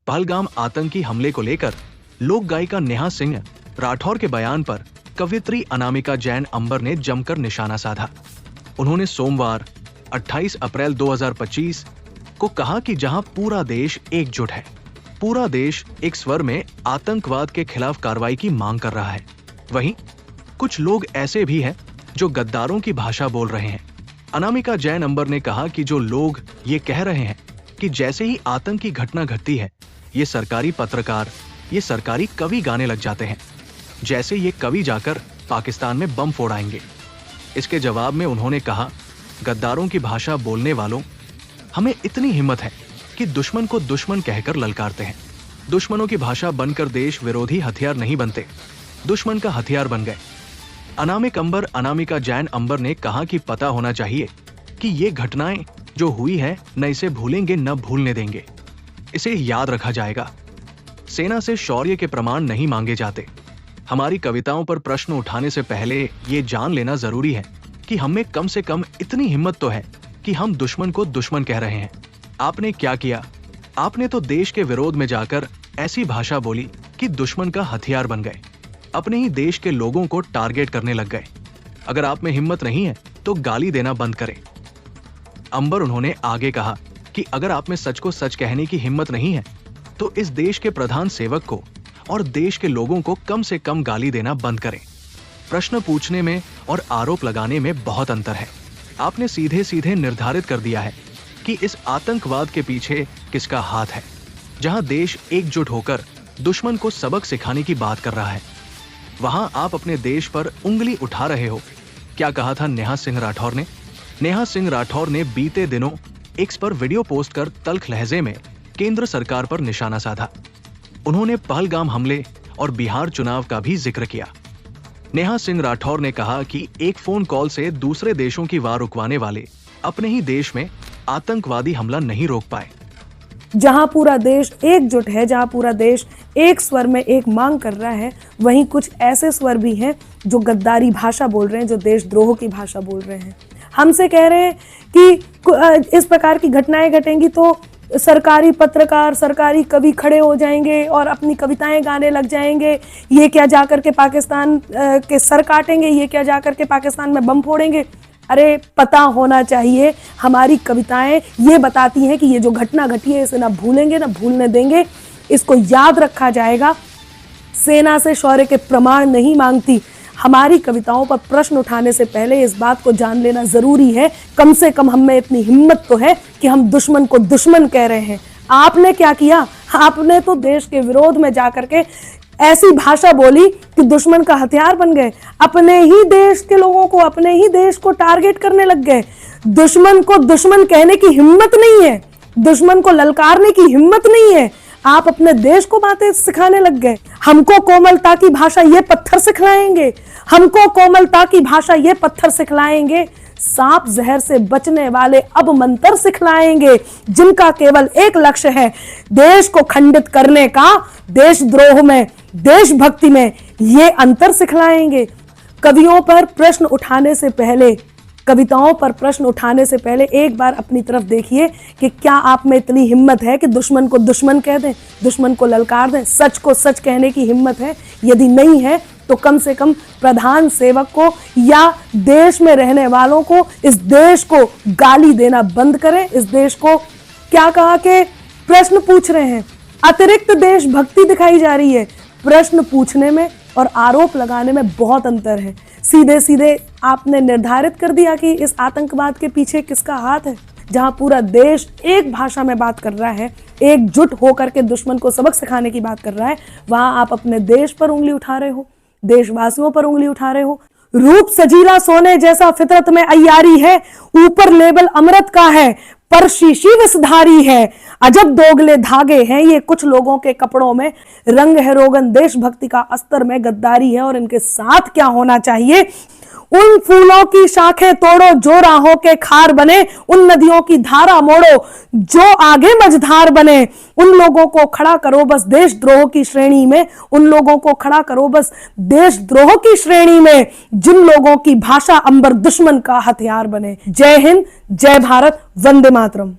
पहलगाम आतंकी हमले को लेकर लोक गायिका नेहा सिंह राठौर के बयान पर कवियत्री अनामिका जैन अंबर ने जमकर निशाना साधा। उन्होंने सोमवार 28 अप्रैल 2025 को कहा कि जहां पूरा देश एकजुट है, पूरा देश एक स्वर में आतंकवाद के खिलाफ कार्रवाई की मांग कर रहा है, वहीं कुछ लोग ऐसे भी हैं जो गद्दारों की भाषा बोल रहे हैं। अनामिका जैन अंबर ने कहा कि जो लोग ये कह रहे हैं कि जैसे ही आतंक की घटना घटती है, ये सरकारी पत्रकार, ये सरकारी कवि गाने लग जाते हैं, जैसे ये कवि जाकर पाकिस्तान में बम फोड़ आएंगे। इसके जवाब में उन्होंने कहा, गद्दारों की भाषा बोलने वालों, हमें इतनी हिम्मत है कि दुश्मन को दुश्मन कहकर ललकारते हैं। दुश्मनों की भाषा बनकर देश विरोधी हथियार नहीं बनते, दुश्मन का हथियार बन गए। अनामिका जैन अंबर ने कहा कि पता होना चाहिए कि ये घटनाएं जो हुई है न इसे भूलेंगे न भूलने देंगे, इसे याद रखा जाएगा। सेना से शौर्य के प्रमाण नहीं मांगे जाते। हमारी कविताओं पर प्रश्न उठाने से पहले ये जान लेना जरूरी है कि हमें कम से कम इतनी हिम्मत तो है कि हम दुश्मन को दुश्मन कह रहे हैं। आपने क्या किया? आपने तो देश के विरोध में जाकर ऐसी भाषा बोली कि दुश्मन का हथियार बन गए, अपने ही देश के लोगों को टारगेट करने लग गए। अगर आप में हिम्मत नहीं है तो गाली देना बंद करें। अंबर उन्होंने आगे कहा कि अगर आप में सच को सच कहने की हिम्मत नहीं है तो इस देश के प्रधान सेवक को और देश के लोगों को कम से कम गाली देना बंद करें। प्रश्न पूछने में और आरोप लगाने में बहुत अंतर है। आपने सीधे सीधे निर्धारित कर दिया है कि इस आतंकवाद के पीछे किसका हाथ है। जहां देश एकजुट होकर दुश्मन को सबक सिखाने की बात कर रहा है, वहां आप अपने देश पर उंगली उठा रहे हो। क्या कहा था नेहा सिंह राठौर ने? नेहा सिंह राठौर ने बीते दिनों एक्स पर वीडियो पोस्ट कर तल्ख लहजे में केंद्र सरकार पर निशाना साधा। उन्होंने पहलगाम हमले और बिहार चुनाव का भी जिक्र किया। नेहा सिंह राठौर ने कहा कि एक फोन कॉल से दूसरे देशों की वार रुकवाने वाले अपने ही देश में आतंकवादी हमला नहीं रोक पाए। जहां पूरा देश एकजुट है, जहां पूरा देश एक स्वर में एक मांग कर रहा है, वहीं कुछ ऐसे स्वर भी हैं जो गद्दारी भाषा बोल रहे हैं, जो देशद्रोह की भाषा बोल रहे हैं। हमसे कह रहे हैं कि इस प्रकार की घटनाएं घटेंगी तो सरकारी पत्रकार, सरकारी कवि खड़े हो जाएंगे और अपनी कविताएं गाने लग जाएंगे। ये क्या जाकर के पाकिस्तान के सर काटेंगे, ये क्या जाकर के पाकिस्तान में बम फोड़ेंगे। अरे पता होना चाहिए, हमारी कविताएं ये बताती हैं कि ये जो घटना घटी है इसे ना भूलेंगे ना भूलने देंगे, इसको याद रखा जाएगा। सेना से शौर्य के प्रमाण नहीं मांगती। हमारी कविताओं पर प्रश्न उठाने से पहले इस बात को जान लेना जरूरी है, कम से कम हम में इतनी हिम्मत तो है कि हम दुश्मन को दुश्मन कह रहे हैं। आपने क्या किया? आपने तो देश के विरोध में जाकर के ऐसी भाषा बोली कि दुश्मन का हथियार बन गए। अपने ही देश के लोगों को, अपने ही देश को टारगेट करने लग गए। दुश्मन को दुश्मन कहने की हिम्मत नहीं है, दुश्मन को ललकारने की हिम्मत नहीं है। आप अपने देश को बातें सिखाने लग गए। हमको कोमलता की भाषा ये पत्थर सिखलाएंगे, हमको कोमलता की भाषा ये पत्थर सिखलाएंगे। सांप जहर से बचने वाले अब मंत्र सिखलाएंगे, जिनका केवल एक लक्ष्य है देश को खंडित करने का। देशद्रोह में, देशभक्ति में ये अंतर सिखलाएंगे। कवियों पर प्रश्न उठाने से पहले, कविताओं पर प्रश्न उठाने से पहले एक बार अपनी तरफ देखिए कि क्या आप में इतनी हिम्मत है कि दुश्मन को दुश्मन कह दें, दुश्मन को ललकार दें। सच को सच कहने की हिम्मत है? यदि नहीं है तो कम से कम प्रधान सेवक को या देश में रहने वालों को इस देश को गाली देना बंद करें। इस देश को क्या कहा कि प्रश्न पूछ रहे हैं, अतिरिक्त देशभक्ति दिखाई जा रही है। प्रश्न पूछने में और आरोप लगाने में बहुत अंतर है। सीधे सीधे आपने निर्धारित कर दिया कि इस आतंकवाद के पीछे किसका हाथ है। जहां पूरा देश एक भाषा में बात कर रहा है, एकजुट होकर के दुश्मन को सबक सिखाने की बात कर रहा है, वहां आप अपने देश पर उंगली उठा रहे हो, देशवासियों पर उंगली उठा रहे हो। रूप सजीला सोने जैसा फितरत में अय्यारी है, ऊपर लेबल अमृत का है पर शीशी विषधारी है। अजब दोगले धागे हैं ये कुछ लोगों के कपड़ों में, रंग है रोगन देशभक्ति का, अस्तर में गद्दारी है। और इनके साथ क्या होना चाहिए? उन फूलों की शाखें तोड़ो जो राहों के खार बने, उन नदियों की धारा मोड़ो जो आगे मझधार बने। उन लोगों को खड़ा करो बस देशद्रोह की श्रेणी में, उन लोगों को खड़ा करो बस देशद्रोह की श्रेणी में, जिन लोगों की भाषा अंबर दुश्मन का हथियार बने। जय हिंद, जय भारत, वंदे मातरम।